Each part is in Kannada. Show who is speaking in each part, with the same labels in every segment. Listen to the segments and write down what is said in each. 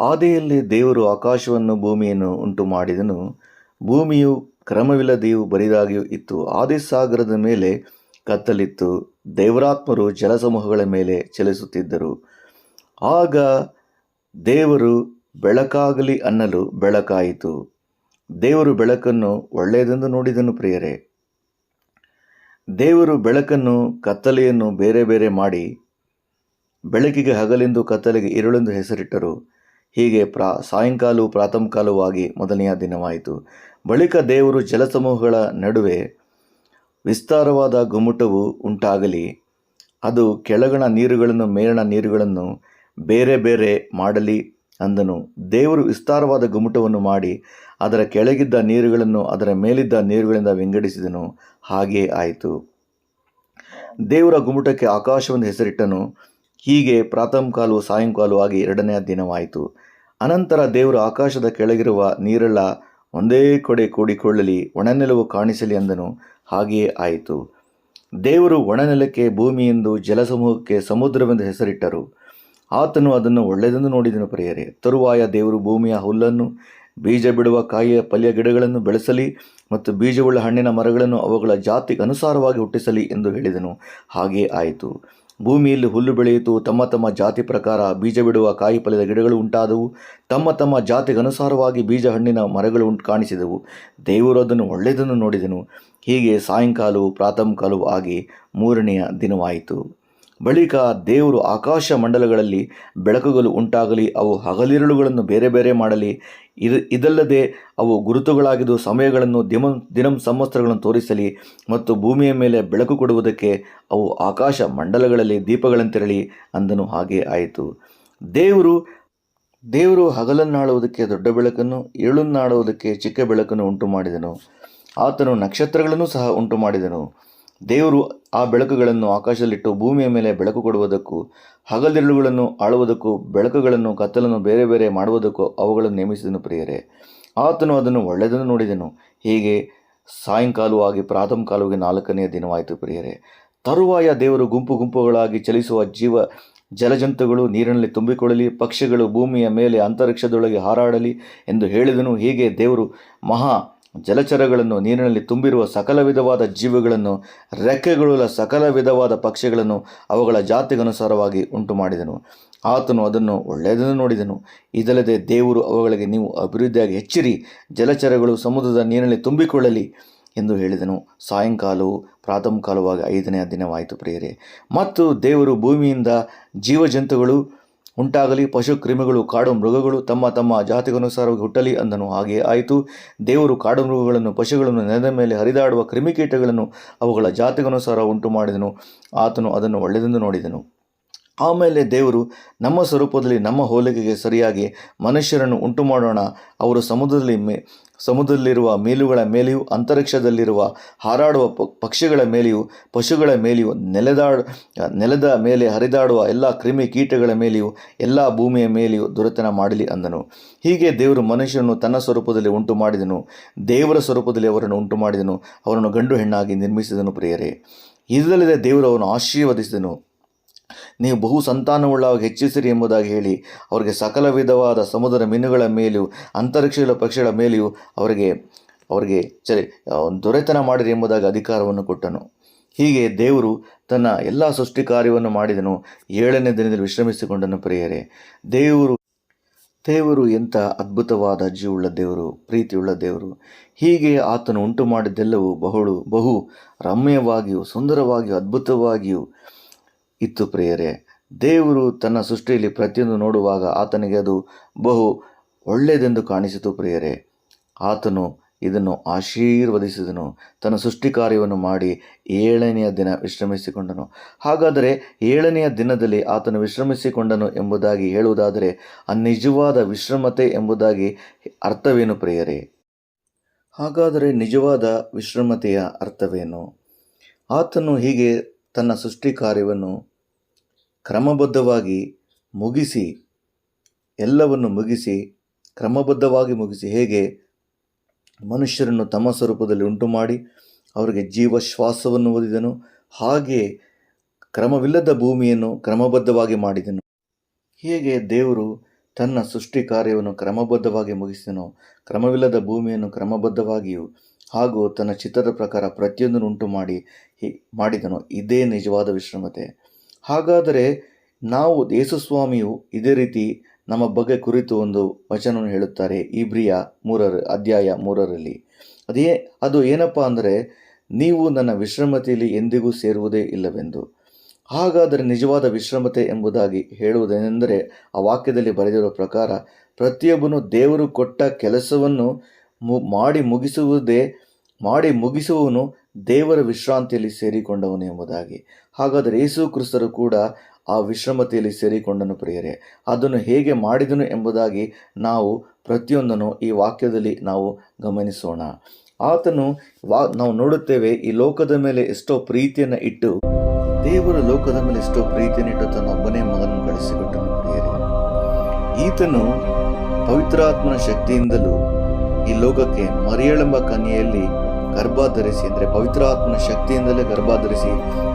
Speaker 1: ಆದಿಯಲ್ಲಿ ದೇವರು ಆಕಾಶವನ್ನು ಭೂಮಿಯನ್ನು ಉಂಟು ಮಾಡಿದನು. ಭೂಮಿಯು ಕ್ರಮವಿಲ್ಲದೆಯೂ ಬರಿದಾಗಿಯೂ ಇತ್ತು. ಆದಿಸಾಗರದ ಮೇಲೆ ಕತ್ತಲಿತ್ತು. ದೇವರಾತ್ಮರು ಜಲಸಮೂಹಗಳ ಮೇಲೆ ಚಲಿಸುತ್ತಿದ್ದರು. ಆಗ ದೇವರು ಬೆಳಕಾಗಲಿ ಅನ್ನಲು ಬೆಳಕಾಯಿತು. ದೇವರು ಬೆಳಕನ್ನು ಒಳ್ಳೆಯದೆಂದು ನೋಡಿದನು. ಪ್ರಿಯರೇ, ದೇವರು ಬೆಳಕನ್ನು ಕತ್ತಲೆಯನ್ನು ಬೇರೆ ಬೇರೆ ಮಾಡಿ ಬೆಳಕಿಗೆ ಹಗಲೆಂದು ಕತ್ತಲೆಗೆ ಇರುಳೆಂದು ಹೆಸರಿಟ್ಟರು. ಹೀಗೆ ಸಾಯಂಕಾಲವೂ ಪ್ರಾತಃಕಾಲವಾಗಿ ಮೊದಲನೆಯ ದಿನವಾಯಿತು. ಬಳಿಕ ದೇವರು ಜಲಸಮೂಹಗಳ ನಡುವೆ ವಿಸ್ತಾರವಾದ ಗುಮ್ಮಟವು ಉಂಟಾಗಲಿ, ಅದು ಕೆಳಗಣ ನೀರುಗಳನ್ನು ಮೇಲಣ ನೀರುಗಳನ್ನು ಬೇರೆ ಬೇರೆ ಮಾಡಲಿ ಅಂದನು. ದೇವರು ವಿಸ್ತಾರವಾದ ಗುಮ್ಮಟವನ್ನು ಮಾಡಿ ಅದರ ಕೆಳಗಿದ್ದ ನೀರುಗಳನ್ನು ಅದರ ಮೇಲಿದ್ದ ನೀರುಗಳಿಂದ ವಿಂಗಡಿಸಿದನು. ಹಾಗೇ ಆಯಿತು. ದೇವರ ಗುಮ್ಮಟಕ್ಕೆ ಆಕಾಶವೆಂದು ಹೆಸರಿಟ್ಟನು. ಹೀಗೆ ಪ್ರಾತಃಕಾಲವೂ ಸಾಯಂಕಾಲವೂ ಆಗಿ ಎರಡನೆಯ ದಿನವಾಯಿತು. ಅನಂತರ ದೇವರು ಆಕಾಶದ ಕೆಳಗಿರುವ ನೀರೆಲ್ಲ ಒಂದೇ ಕಡೆ ಕೂಡಿಕೊಳ್ಳಲಿ, ಒಣನೆಲವು ಕಾಣಿಸಲಿ ಅಂದನು. ಹಾಗೆಯೇ ಆಯಿತು. ದೇವರು ಒಣನೆಲಕ್ಕೆ ಭೂಮಿಯೆಂದು ಜಲಸಮೂಹಕ್ಕೆ ಸಮುದ್ರವೆಂದು ಹೆಸರಿಟ್ಟರು. ಆತನು ಅದನ್ನು ಒಳ್ಳೆಯದೆಂದು ನೋಡಿದನು. ಪ್ರಿಯರೇ, ತರುವಾಯ ದೇವರು ಭೂಮಿಯ ಹುಲ್ಲನ್ನು, ಬೀಜ ಬಿಡುವ ಕಾಯಿಯ ಪಲ್ಯ ಗಿಡಗಳನ್ನು ಬೆಳೆಸಲಿ ಮತ್ತು ಬೀಜವುಳ್ಳ ಹಣ್ಣಿನ ಮರಗಳನ್ನು ಅವುಗಳ ಜಾತಿಗೆ ಅನುಸಾರವಾಗಿ ಹುಟ್ಟಿಸಲಿ ಎಂದು ಹೇಳಿದನು. ಹಾಗೇ ಆಯಿತು. ಭೂಮಿಯಲ್ಲಿ ಹುಲ್ಲು ಬೆಳೆಯಿತು, ತಮ್ಮ ತಮ್ಮ ಜಾತಿ ಪ್ರಕಾರ. ಬೀಜ ಬಿಡುವ ಕಾಯಿ ಪಲ್ಯದ ಗಿಡಗಳು ಉಂಟಾದವು, ತಮ್ಮ ತಮ್ಮ ಜಾತಿಗೆ ಅನುಸಾರವಾಗಿ ಬೀಜ ಹಣ್ಣಿನ ಮರಗಳು ಕಾಣಿಸಿದವು. ದೇವರು ಅದನ್ನು ಒಳ್ಳೆಯದನ್ನು ನೋಡಿದನು. ಹೀಗೆ ಸಾಯಂಕಾಲವೂ ಪ್ರಾತಃಕಾಲವೂ ಆಗಿ ಮೂರನೆಯ ದಿನವಾಯಿತು. ಬಳಿಕ ದೇವರು ಆಕಾಶ ಮಂಡಲಗಳಲ್ಲಿ ಬೆಳಕುಗಳು ಉಂಟಾಗಲಿ, ಅವು ಹಗಲಿರುಳುಗಳನ್ನು ಬೇರೆ ಬೇರೆ ಮಾಡಲಿ. ಇದಲ್ಲದೆ ಅವು ಗುರುತುಗಳಾಗಿದ್ದು ಸಮಯಗಳನ್ನು ದಿನಂ ಸಂವತ್ಸರಗಳನ್ನು ತೋರಿಸಲಿ ಮತ್ತು ಭೂಮಿಯ ಮೇಲೆ ಬೆಳಕು ಕೊಡುವುದಕ್ಕೆ ಅವು ಆಕಾಶ ಮಂಡಲಗಳಲ್ಲಿ ದೀಪಗಳಂತಿರಲಿ ಅಂದನು. ಹಾಗೆ ಆಯಿತು. ದೇವರು ಹಗಲನ್ನಾಳುವುದಕ್ಕೆ ದೊಡ್ಡ ಬೆಳಕನ್ನು, ഇരുಳನ್ನಾಳುವುದಕ್ಕೆ ಚಿಕ್ಕ ಬೆಳಕನ್ನು ಉಂಟು ಮಾಡಿದನು. ಆತನು ನಕ್ಷತ್ರಗಳನ್ನು ಸಹ ಉಂಟು ಮಾಡಿದನು. ದೇವರು ಆ ಬೆಳಕುಗಳನ್ನು ಆಕಾಶದಲ್ಲಿಟ್ಟು ಭೂಮಿಯ ಮೇಲೆ ಬೆಳಕು ಕೊಡುವುದಕ್ಕೂ ಹಗಲಿರುಳುಗಳನ್ನು ಆಳುವುದಕ್ಕೂ ಬೆಳಕುಗಳನ್ನು ಕತ್ತಲನ್ನು ಬೇರೆ ಬೇರೆ ಮಾಡುವುದಕ್ಕೂ ಅವುಗಳನ್ನು ನೇಮಿಸಿದನು. ಪ್ರಿಯರೇ, ಆತನು ಅದನ್ನು ಒಳ್ಳೆಯದನ್ನು ನೋಡಿದನು. ಹೀಗೆ ಸಾಯಂಕಾಲವಾಗಿ ಪ್ರಾತಃಕಾಲವಾಗಿ ನಾಲ್ಕನೆಯ ದಿನವಾಯಿತು. ಪ್ರಿಯರೇ, ತರುವಾಯ ದೇವರು ಗುಂಪು ಗುಂಪುಗಳಾಗಿ ಚಲಿಸುವ ಜಲಜಂತುಗಳು ನೀರಿನಲ್ಲಿ ತುಂಬಿಕೊಳ್ಳಲಿ, ಪಕ್ಷಿಗಳು ಭೂಮಿಯ ಮೇಲೆ ಅಂತರಿಕ್ಷದೊಳಗೆ ಹಾರಾಡಲಿ ಎಂದು ಹೇಳಿದನು. ಹೀಗೆ ದೇವರು ಮಹಾ ಜಲಚರಗಳನ್ನು, ನೀರಿನಲ್ಲಿ ತುಂಬಿರುವ ಸಕಲ ವಿಧವಾದ ಜೀವಿಗಳನ್ನು, ರೆಕ್ಕೆಗಳುಳ್ಳ ಸಕಲ ವಿಧವಾದ ಪಕ್ಷಿಗಳನ್ನು ಅವುಗಳ ಜಾತಿಗನುಸಾರವಾಗಿ ಉಂಟು ಮಾಡಿದನು. ಆತನು ಅದನ್ನು ಒಳ್ಳೆಯದನ್ನು ನೋಡಿದನು. ಇದಲ್ಲದೆ ದೇವರು ಅವುಗಳಿಗೆ, ನೀವು ಅಭಿವೃದ್ಧಿಯಾಗಿ ಹೆಚ್ಚಿರಿ, ಜಲಚರಗಳು ಸಮುದ್ರದ ನೀರಿನಲ್ಲಿ ತುಂಬಿಕೊಳ್ಳಲಿ ಎಂದು ಹೇಳಿದನು. ಸಾಯಂಕಾಲವೂ ಪ್ರಾತಃಕಾಲವಾಗಿ ಐದನೆಯ ದಿನವಾಯಿತು. ಪ್ರಿಯರೇ, ಮತ್ತು ದೇವರು ಭೂಮಿಯಿಂದ ಜೀವಜಂತುಗಳು ಉಂಟಾಗಲಿ, ಪಶು ಕ್ರಿಮಿಗಳು, ಕಾಡು ಮೃಗಗಳು ತಮ್ಮ ತಮ್ಮ ಜಾತಿಗನುಸಾರವಾಗಿ ಹುಟ್ಟಲಿ ಅಂದನು. ಹಾಗೆಯೇ ಆಯಿತು. ದೇವರು ಕಾಡು ಮೃಗಗಳನ್ನು, ಪಶುಗಳನ್ನು, ನೆಲದ ಮೇಲೆ ಹರಿದಾಡುವ ಕ್ರಿಮಿಕೀಟಗಳನ್ನು ಅವುಗಳ ಜಾತಿಗನುಸಾರ ಉಂಟು ಮಾಡಿದನು. ಆತನು ಅದನ್ನು ಒಳ್ಳೆಯದೆಂದು ನೋಡಿದನು. ಆಮೇಲೆ ದೇವರು, ನಮ್ಮ ಸ್ವರೂಪದಲ್ಲಿ ನಮ್ಮ ಹೋಲಿಕೆಗೆ ಸರಿಯಾಗಿ ಮನುಷ್ಯರನ್ನು ಉಂಟು ಮಾಡೋಣ. ಅವರು ಸಮುದ್ರದಲ್ಲಿರುವ ಮೀನುಗಳ ಮೇಲೆಯೂ, ಅಂತರಿಕ್ಷದಲ್ಲಿರುವ ಹಾರಾಡುವ ಪಕ್ಷಿಗಳ ಮೇಲೆಯೂ, ಪಶುಗಳ ಮೇಲೆಯೂ, ನೆಲದ ಮೇಲೆ ಹರಿದಾಡುವ ಎಲ್ಲ ಕ್ರಿಮಿ ಕೀಟಗಳ ಮೇಲೆಯೂ, ಎಲ್ಲ ಭೂಮಿಯ ಮೇಲೆಯೂ ದೊರೆತನ ಮಾಡಲಿ ಅಂದನು. ಹೀಗೆ ದೇವರು ಮನುಷ್ಯನನ್ನು ತನ್ನ ಸ್ವರೂಪದಲ್ಲಿ ಉಂಟು ಮಾಡಿದನು. ದೇವರ ಸ್ವರೂಪದಲ್ಲಿ ಅವರನ್ನು ಉಂಟು ಮಾಡಿದನು. ಅವರನ್ನು ಗಂಡು ಹೆಣ್ಣಾಗಿ ನಿರ್ಮಿಸಿದನು. ಪ್ರಿಯರೇ, ಇದಲ್ಲದೆ ದೇವರು ಅವರನ್ನು ಆಶೀರ್ವದಿಸಿದನು. ನೀವು ಬಹು ಸಂತಾನವುಳ್ಳವಾಗಿ ಹೆಚ್ಚಿಸಿರಿ ಎಂಬುದಾಗಿ ಹೇಳಿ ಅವರಿಗೆ ಸಕಲ ವಿಧವಾದ ಸಮುದ್ರ ಮೀನುಗಳ ಮೇಲೆಯೂ ಅಂತರಿಕ್ಷದ ಪಕ್ಷಿಗಳ ಮೇಲೆಯೂ ಅವರಿಗೆ ದೊರೆತನ ಮಾಡಿರಿ ಎಂಬುದಾಗಿ ಅಧಿಕಾರವನ್ನು ಕೊಟ್ಟನು. ಹೀಗೆ ದೇವರು ತನ್ನ ಎಲ್ಲ ಸೃಷ್ಟಿ ಕಾರ್ಯವನ್ನು ಮಾಡಿದನು. ಏಳನೇ ದಿನದಲ್ಲಿ ವಿಶ್ರಮಿಸಿಕೊಂಡನು. ಪ್ರಿಯರೇ, ದೇವರು ಎಂಥ ಅದ್ಭುತವಾದ ಜೀವವುಳ್ಳ ದೇವರು, ಪ್ರೀತಿಯುಳ್ಳ ದೇವರು. ಹೀಗೆ ಆತನು ಉಂಟು ಮಾಡಿದ್ದೆಲ್ಲವೂ ಬಹು ರಮ್ಯವಾಗಿಯೂ ಸುಂದರವಾಗಿಯೂ ಅದ್ಭುತವಾಗಿಯೂ ಇತ್ತು. ಪ್ರಿಯರೇ, ದೇವರು ತನ್ನ ಸೃಷ್ಟಿಯಲ್ಲಿ ಪ್ರತಿಯೊಂದು ನೋಡುವಾಗ ಆತನಿಗೆ ಅದು ಬಹು ಒಳ್ಳೆಯದೆಂದು ಕಾಣಿಸಿತು. ಪ್ರಿಯರೇ, ಆತನು ಇದನ್ನು ಆಶೀರ್ವದಿಸಿದನು. ತನ್ನ ಸೃಷ್ಟಿ ಕಾರ್ಯವನ್ನು ಮಾಡಿ ಏಳನೆಯ ದಿನ ವಿಶ್ರಮಿಸಿಕೊಂಡನು. ಹಾಗಾದರೆ ಏಳನೆಯ ದಿನದಲ್ಲಿ ಆತನು ವಿಶ್ರಮಿಸಿಕೊಂಡನು ಎಂಬುದಾಗಿ ಹೇಳುವುದಾದರೆ ಆ ನಿಜವಾದ ವಿಶ್ರಮತೆ ಎಂಬುದಾಗಿ ಅರ್ಥವೇನು? ಪ್ರಿಯರೇ, ಹಾಗಾದರೆ ನಿಜವಾದ ವಿಶ್ರಮತೆಯ ಅರ್ಥವೇನು? ಆತನು ಹೀಗೆ ತನ್ನ ಸೃಷ್ಟಿ ಕಾರ್ಯವನ್ನು ಕ್ರಮಬದ್ಧವಾಗಿ ಮುಗಿಸಿ, ಎಲ್ಲವನ್ನು ಮುಗಿಸಿ ಕ್ರಮಬದ್ಧವಾಗಿ ಮುಗಿಸಿ, ಹೇಗೆ ಮನುಷ್ಯರನ್ನು ತಮ್ಮ ಸ್ವರೂಪದಲ್ಲಿ ಉಂಟು ಮಾಡಿ ಅವರಿಗೆ ಜೀವಶ್ವಾಸವನ್ನು ಓದಿದನು, ಹಾಗೆ ಕ್ರಮವಿಲ್ಲದ ಭೂಮಿಯನ್ನು ಕ್ರಮಬದ್ಧವಾಗಿ ಮಾಡಿದನು. ಹೀಗೆ ದೇವರು ತನ್ನ ಸೃಷ್ಟಿ ಕಾರ್ಯವನ್ನು ಕ್ರಮಬದ್ಧವಾಗಿ ಮುಗಿಸಿದನು. ಕ್ರಮವಿಲ್ಲದ ಭೂಮಿಯನ್ನು ಕ್ರಮಬದ್ಧವಾಗಿಯೂ ಹಾಗೂ ತನ್ನ ಚಿತ್ತದ ಪ್ರಕಾರ ಪ್ರತಿಯೊಂದನ್ನು ಉಂಟು ಮಾಡಿದನು. ಇದೇ ನಿಜವಾದ ವಿಶ್ರಮತೆ. ಹಾಗಾದರೆ ನಾವು ಯೇಸುಸ್ವಾಮಿಯು ಇದೇ ರೀತಿ ನಮ್ಮ ಬಗ್ಗೆ ಕುರಿತು ಒಂದು ವಚನವನ್ನು ಹೇಳುತ್ತಾರೆ. ಇಬ್ರಿಯ 3:3 ಅದು ಏನಪ್ಪ ಅಂದರೆ, ನೀವು ನನ್ನ ವಿಶ್ರಮತೆಯಲ್ಲಿ ಎಂದಿಗೂ ಸೇರುವುದೇ ಇಲ್ಲವೆಂದು. ಹಾಗಾದರೆ ನಿಜವಾದ ವಿಶ್ರಮತೆ ಎಂಬುದಾಗಿ ಹೇಳುವುದೇನೆಂದರೆ, ಆ ವಾಕ್ಯದಲ್ಲಿ ಬರೆದಿರುವ ಪ್ರಕಾರ ಪ್ರತಿಯೊಬ್ಬನು ದೇವರು ಕೊಟ್ಟ ಕೆಲಸವನ್ನು ಮಾಡಿ ಮುಗಿಸುವವನು ದೇವರ ವಿಶ್ರಾಂತಿಯಲ್ಲಿ ಸೇರಿಕೊಂಡವನು ಎಂಬುದಾಗಿ. ಹಾಗಾದರೆ ಯೇಸು ಕ್ರಿಸ್ತರು ಕೂಡ ಆ ವಿಶ್ರಮತೆಯಲ್ಲಿ ಸೇರಿಕೊಂಡನು ಪ್ರಿಯರೇ. ಅದನ್ನು ಹೇಗೆ ಮಾಡಿದನು ಎಂಬುದಾಗಿ ನಾವು ಪ್ರತಿಯೊಂದನ್ನು ಈ ವಾಕ್ಯದಲ್ಲಿ ನಾವು ಗಮನಿಸೋಣ. ಆತನು ನಾವು ನೋಡುತ್ತೇವೆ, ಈ ಲೋಕದ ಮೇಲೆ ಎಷ್ಟೋ ಪ್ರೀತಿಯನ್ನು ಇಟ್ಟು, ದೇವರು ಲೋಕದ ಮೇಲೆ ಎಷ್ಟೋ ಪ್ರೀತಿಯನ್ನು ಇಟ್ಟು ತನ್ನ ಒಬ್ಬನೇ ಮಗನನ್ನು ಕಳಿಸಿಕೊಟ್ಟನು ಪ್ರಿಯರೇ. ಈತನು ಪವಿತ್ರಾತ್ಮನ ಶಕ್ತಿಯಿಂದಲೂ ಈ ಲೋಕಕ್ಕೆ ಮರಿಯಳೆಂಬ ಕನ್ಯೆಯಲ್ಲಿ ಗರ್ಭಧರಿಸಿ, ಅಂದರೆ ಪವಿತ್ರಾತ್ಮನ ಶಕ್ತಿಯಿಂದಲೇ ಗರ್ಭಧರಿಸಿ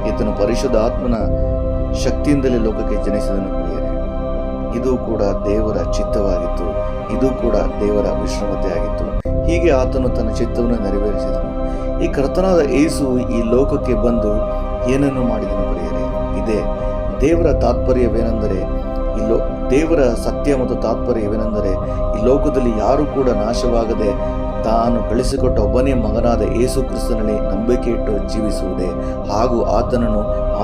Speaker 1: ಈತನು ಪರಿಶುದ್ಧ ಆತ್ಮನ ಶಕ್ತಿಯಿಂದಲೇ ಲೋಕಕ್ಕೆ ಜನಿಸಿದನು ಪ್ರಿಯರೇ. ಇದು ಕೂಡ ದೇವರ ಚಿತ್ತವಾಗಿತ್ತು. ಇದು ಕೂಡ ದೇವರ ವಿಶ್ರಮತೆ ಆಗಿತ್ತು. ಹೀಗೆ ಆತನು ತನ್ನ ಚಿತ್ತವನ್ನು ನೆರವೇರಿಸಿದನು. ಈ ಕರ್ತನಾದ ಯೇಸು ಈ ಲೋಕಕ್ಕೆ ಬಂದು ಏನನ್ನು ಮಾಡಿದನು ಪ್ರಿಯರೇ? ಇದೇ ದೇವರ ತಾತ್ಪರ್ಯವೇನೆಂದರೆ, ದೇವರ ಸತ್ಯ ಮತ್ತು ತಾತ್ಪರ್ಯವೇನೆಂದರೆ, ಈ ಲೋಕದಲ್ಲಿ ಯಾರೂ ಕೂಡ ನಾಶವಾಗದೆ ತಾನು ಕಳಿಸಿಕೊಟ್ಟ ಒಬ್ಬನೇ ಮಗನಾದ ಯೇಸು ಕ್ರಿಸ್ತನಲ್ಲಿ ನಂಬಿಕೆ ಇಟ್ಟು ಜೀವಿಸುವುದೇ, ಹಾಗೂ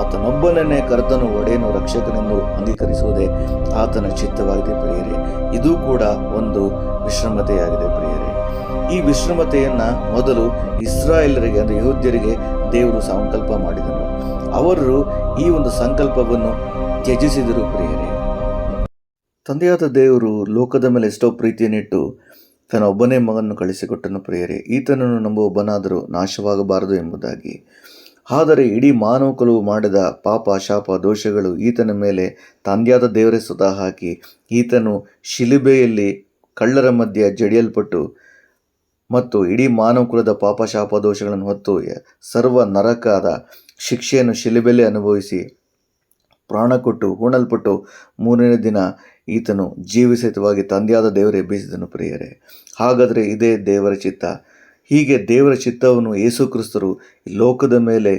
Speaker 1: ಆತನೊಬ್ಬನನ್ನೇ ಕರ್ತನು ಒಡೆಯನು ರಕ್ಷಕನೆಂದು ಅಂಗೀಕರಿಸುವುದೇ ಆತನ ಚಿತ್ತವಾಗಿದೆ ಪ್ರಿಯರೇ. ಇದು ಕೂಡ ಒಂದು ವಿಶ್ರಮತೆಯಾಗಿದೆ ಪ್ರಿಯರೇ. ಈ ವಿಶ್ರಮತೆಯನ್ನು ಮೊದಲು ಇಸ್ರಾಯೇಲರಿಗೆ, ಅಂದರೆ ಯೆಹೂದ್ಯರಿಗೆ ದೇವರು ಸಂಕಲ್ಪ ಮಾಡಿದನು. ಅವರು ಈ ಒಂದು ಸಂಕಲ್ಪವನ್ನು ತ್ಯಜಿಸಿದರು ಪ್ರಿಯರೇ. ತಂದೆಯಾದ ದೇವರು ಲೋಕದ ಮೇಲೆ ಎಷ್ಟೋ ಪ್ರೀತಿಯನ್ನಿಟ್ಟು ತನ್ನ ಒಬ್ಬನೇ ಮಗನನ್ನು ಕಳಿಸಿಕೊಟ್ಟನು ಪ್ರಿಯರೇ. ಈತನನ್ನು ನಂಬುವೊಬ್ಬನಾದರೂ ನಾಶವಾಗಬಾರದು ಎಂಬುದಾಗಿ. ಆದರೆ ಇಡೀ ಮಾನವ ಕುಲವು ಮಾಡಿದ ಪಾಪ, ಶಾಪ, ದೋಷಗಳು ಈತನ ಮೇಲೆ ತಂದೆಯಾದ ದೇವರೇ ಸ್ವತಃ ಹಾಕಿ, ಈತನು ಶಿಲುಬೆಯಲ್ಲಿ ಕಳ್ಳರ ಮಧ್ಯೆ ಜಡಿಯಲ್ಪಟ್ಟು ಮತ್ತು ಇಡೀ ಮಾನವ ಕುಲದ ಪಾಪ, ಶಾಪ, ದೋಷಗಳನ್ನು ಹೊತ್ತು ಸರ್ವ ನರಕದ ಶಿಕ್ಷೆಯನ್ನು ಶಿಲುಬೆಯಲ್ಲಿ ಅನುಭವಿಸಿ ಪ್ರಾಣ ಕೊಟ್ಟು ಹೂಣಲ್ಪಟ್ಟು 3ನೇ ದಿನ ಈತನು ಜೀವಸಹಿತವಾಗಿ ತಂದೆಯಾದ ದೇವರೇ ಎಬ್ಬಿಸಿದನು ಪ್ರಿಯರೇ. ಹಾಗಾದರೆ ಇದೇ ದೇವರ ಚಿತ್ತ. ಹೀಗೆ ದೇವರ ಚಿತ್ತವನ್ನು ಯೇಸು ಕ್ರಿಸ್ತರು ಲೋಕದ ಮೇಲೆ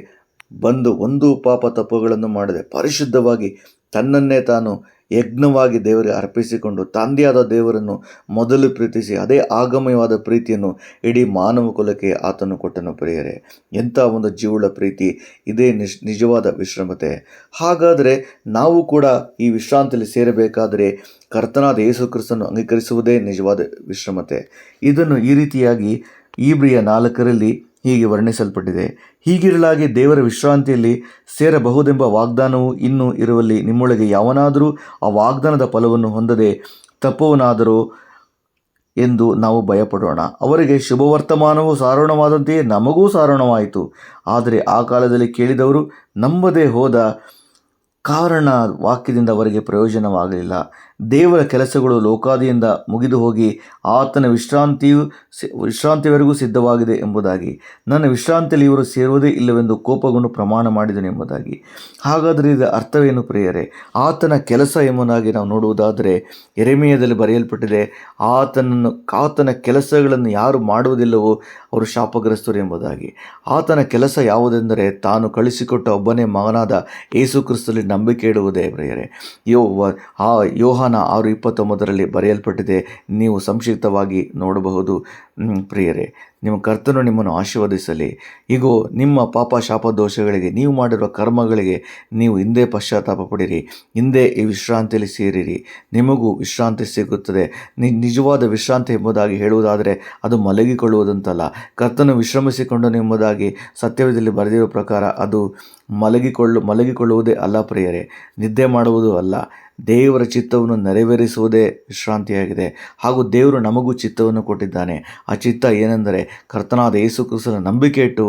Speaker 1: ಬಂದು ಒಂದು ಪಾಪ ತಪ್ಪುಗಳನ್ನು ಮಾಡದೆ ಪರಿಶುದ್ಧವಾಗಿ ತನ್ನನ್ನೇ ತಾನು ಯಜ್ಞವಾಗಿ ದೇವರಿಗೆ ಅರ್ಪಿಸಿಕೊಂಡು ತಂದೆಯಾದ ದೇವರನ್ನು ಮೊದಲು ಪ್ರೀತಿಸಿ ಅದೇ ಆಗಮಯವಾದ ಪ್ರೀತಿಯನ್ನು ಇಡೀ ಮಾನವ ಕುಲಕ್ಕೆ ಆತನು ಕೊಟ್ಟನು ಪ್ರಿಯರೇ. ಎಂಥ ಒಂದು ಜೀವುಳ್ಳ ಪ್ರೀತಿ! ಇದೇ ನಿಜವಾದ ವಿಶ್ರಮತೆ. ಹಾಗಾದರೆ ನಾವು ಕೂಡ ಈ ವಿಶ್ರಾಂತಿಯಲ್ಲಿ ಸೇರಬೇಕಾದರೆ ಕರ್ತನಾದ ಯೇಸು ಕ್ರಿಸ್ತನನ್ನು ಅಂಗೀಕರಿಸುವುದೇ ನಿಜವಾದ ವಿಶ್ರಮತೆ. ಇದನ್ನು ಈ ರೀತಿಯಾಗಿ ಇಬ್ರಿಯ 4 ಹೀಗೆ ವರ್ಣಿಸಲ್ಪಟ್ಟಿದೆ. ಹೀಗಿರಲಾಗಿ ದೇವರ ವಿಶ್ರಾಂತಿಯಲ್ಲಿ ಸೇರಬಹುದೆಂಬ ವಾಗ್ದಾನವು ಇನ್ನೂ ಇರುವಲ್ಲಿ ನಿಮ್ಮೊಳಗೆ ಯಾವನಾದರೂ ಆ ವಾಗ್ದಾನದ ಫಲವನ್ನು ಹೊಂದದೆ ತಪ್ಪುವನಾದರೂ ಎಂದು ನಾವು ಭಯಪಡೋಣ. ಅವರಿಗೆ ಶುಭವರ್ತಮಾನವು ಸಾರೋಣವಾದಂತೆಯೇ ನಮಗೂ ಸಾರೋಣವಾಯಿತು. ಆದರೆ ಆ ಕಾಲದಲ್ಲಿ ಕೇಳಿದವರು ನಂಬದೇ ಹೋದ ಕಾರಣ ವಾಕ್ಯದಿಂದ ಅವರಿಗೆ ಪ್ರಯೋಜನವಾಗಲಿಲ್ಲ. ದೇವರ ಕೆಲಸಗಳು ಲೋಕಾದಿಯಿಂದ ಮುಗಿದು ಹೋಗಿ ಆತನ ವಿಶ್ರಾಂತಿವರೆಗೂ ಸಿದ್ಧವಾಗಿದೆ ಎಂಬುದಾಗಿ, ನನ್ನ ವಿಶ್ರಾಂತಿಯಲ್ಲಿ ಇವರು ಸೇರುವುದೇ ಇಲ್ಲವೆಂದು ಕೋಪಗೊಂಡು ಪ್ರಮಾಣ ಮಾಡಿದನು ಎಂಬುದಾಗಿ. ಹಾಗಾದರೆ ಇದರ ಅರ್ಥವೇನು ಪ್ರಿಯರೇ? ಆತನ ಕೆಲಸ ಎಂಬುದಾಗಿ ನಾವು ನೋಡುವುದಾದರೆ ಯೆರೆಮೀಯದಲ್ಲಿ ಬರೆಯಲ್ಪಟ್ಟಿದೆ, ಆತನ ಕೆಲಸಗಳನ್ನು ಯಾರು ಮಾಡುವುದಿಲ್ಲವೋ ಅವರು ಶಾಪಗ್ರಸ್ತರು ಎಂಬುದಾಗಿ. ಆತನ ಕೆಲಸ ಯಾವುದೆಂದರೆ ತಾನು ಕಳಿಸಿಕೊಟ್ಟ ಒಬ್ಬನೇ ಮಗನಾದ ಯೇಸು ಕ್ರಿಸ್ತನಲ್ಲಿ ನಂಬಿಕೆ ಇಡುವುದೇ ಪ್ರಿಯರೇ. ಯೋಹಾನ 6:29 ಬರೆಯಲ್ಪಟ್ಟಿದೆ. ನೀವು ಸಂಕ್ಷಿಪ್ತವಾಗಿ ನೋಡಬಹುದು ಪ್ರಿಯರೇ. ನಿಮ್ಮ ಕರ್ತನು ನಿಮ್ಮನ್ನು ಆಶೀರ್ವದಿಸಲಿ. ಈಗೋ ನಿಮ್ಮ ಪಾಪ, ಶಾಪ, ದೋಷಗಳಿಗೆ, ನೀವು ಮಾಡಿರುವ ಕರ್ಮಗಳಿಗೆ ನೀವು ಹಿಂದೆ ಪಶ್ಚಾತ್ತಾಪ ಪಡಿರಿ. ಹಿಂದೆ ಈ ವಿಶ್ರಾಂತಿಯಲ್ಲಿ ಸೇರಿರಿ, ನಿಮಗೂ ವಿಶ್ರಾಂತಿ ಸಿಗುತ್ತದೆ. ನಿಜವಾದ ವಿಶ್ರಾಂತಿ ಎಂಬುದಾಗಿ ಹೇಳುವುದಾದರೆ ಅದು ಮಲಗಿಕೊಳ್ಳುವುದಂತಲ್ಲ. ಕರ್ತನು ವಿಶ್ರಮಿಸಿಕೊಂಡನು ಎಂಬುದಾಗಿ ಸತ್ಯವೇದದಲ್ಲಿ ಬರೆದಿರುವ ಪ್ರಕಾರ ಅದು ಮಲಗಿಕೊಳ್ಳುವುದೇ ಅಲ್ಲ ಪ್ರಿಯರೇ, ನಿದ್ದೆ ಮಾಡುವುದು ಅಲ್ಲ. ದೇವರ ಚಿತ್ತವನ್ನು ನೆರವೇರಿಸುವುದೇ ವಿಶ್ರಾಂತಿಯಾಗಿದೆ. ಹಾಗೂ ದೇವರು ನಮಗೂ ಚಿತ್ತವನ್ನು ಕೊಟ್ಟಿದ್ದಾನೆ. ಆ ಚಿತ್ತ ಏನೆಂದರೆ ಕರ್ತನಾದ ಯೇಸು ಕ್ರಿಸ್ತನ ನಂಬಿಕೆ ಇಟ್ಟು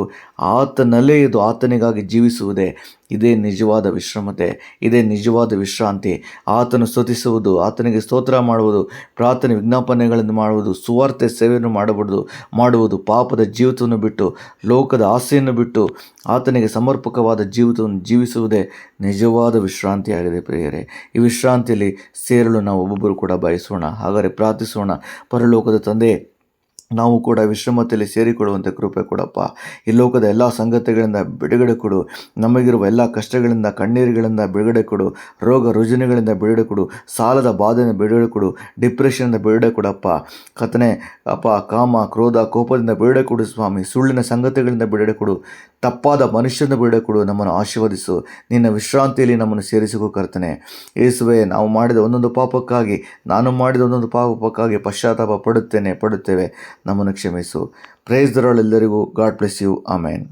Speaker 1: ಆತನಲ್ಲೇ ಇದ್ದು ಆತನಿಗಾಗಿ ಜೀವಿಸುವುದೇ. ಇದೇ ನಿಜವಾದ ವಿಶ್ರಮತೆ, ಇದೇ ನಿಜವಾದ ವಿಶ್ರಾಂತಿ. ಆತನು ಸ್ತುತಿಸುವುದು, ಆತನಿಗೆ ಸ್ತೋತ್ರ ಮಾಡುವುದು, ಪ್ರಾರ್ಥನೆ ವಿಜ್ಞಾಪನೆಗಳನ್ನು ಮಾಡುವುದು, ಸುವಾರ್ತೆ ಸೇವೆಯನ್ನು ಮಾಡುವುದು, ಪಾಪದ ಜೀವಿತವನ್ನು ಬಿಟ್ಟು, ಲೋಕದ ಆಸೆಯನ್ನು ಬಿಟ್ಟು ಆತನಿಗೆ ಸಮರ್ಪಕವಾದ ಜೀವಿತವನ್ನು ಜೀವಿಸುವುದೇ ನಿಜವಾದ ವಿಶ್ರಾಂತಿಯಾಗಿದೆ ಪ್ರಿಯರೇ. ಈ ವಿಶ್ರಾಂತಿಯಲ್ಲಿ ಸೇರಲು ನಾವು ಒಬ್ಬೊಬ್ಬರು ಕೂಡ ಬಯಸೋಣ. ಹಾಗಾದರೆ ಪ್ರಾರ್ಥಿಸೋಣ. ಪರಲೋಕದ ತಂದೆ, ನಾವು ಕೂಡ ವಿಶ್ರಮತೆಯಲ್ಲಿ ಸೇರಿಕೊಳ್ಳುವಂತೆ ಕೃಪೆ ಕೊಡಪ್ಪ. ಈ ಲೋಕದ ಎಲ್ಲ ಸಂಗತಿಗಳಿಂದ ಬಿಡುಗಡೆ ಕೊಡು. ನಮಗಿರುವ ಎಲ್ಲ ಕಷ್ಟಗಳಿಂದ, ಕಣ್ಣೀರುಗಳಿಂದ ಬಿಡುಗಡೆ ಕೊಡು. ರೋಗ ರುಜಿನಗಳಿಂದ ಬಿಡುಗಡೆ ಕೊಡು. ಸಾಲದ ಬಾಧೆಯಿಂದ ಬಿಡುಗಡೆ ಕೊಡು. ಡಿಪ್ರೆಷನ್ನಿಂದ ಬಿಡುಗಡೆ ಕೊಡಪ್ಪ. ಕರ್ತನೇ ಅಪ್ಪ, ಕಾಮ ಕ್ರೋಧ ಕೋಪದಿಂದ ಬಿಡುಗಡೆ ಕೊಡು ಸ್ವಾಮಿ. ಸುಳ್ಳಿನ ಸಂಗತಿಗಳಿಂದ ಬಿಡುಗಡೆ ಕೊಡು. ತಪ್ಪಾದ ಮನುಷ್ಯನ ಬಿಡುಗಡೆ ಕೊಡು. ನಮ್ಮನ್ನು ಆಶೀರ್ವದಿಸು. ನಿನ್ನ ವಿಶ್ರಾಂತಿಯಲ್ಲಿ ನಮ್ಮನ್ನು ಸೇರಿಸಿಕೋ ಕರ್ತನೇ. ಯೇಸುವೆ, ನಾವು ಮಾಡಿದ ಒಂದೊಂದು ಪಾಪಕ್ಕಾಗಿ, ನಾನು ಮಾಡಿದ ಒಂದೊಂದು ಪಾಪಕ್ಕಾಗಿ ಪಡುತ್ತೇವೆ. ನಮ್ಮನ್ನು ಕ್ಷಮಿಸು. Praise the lord. ಎಲ್ಲರಿಗೂ ಗಾಡ್ ಬ್ಲೆಸ್ ಯು. ಆಮೆನ್.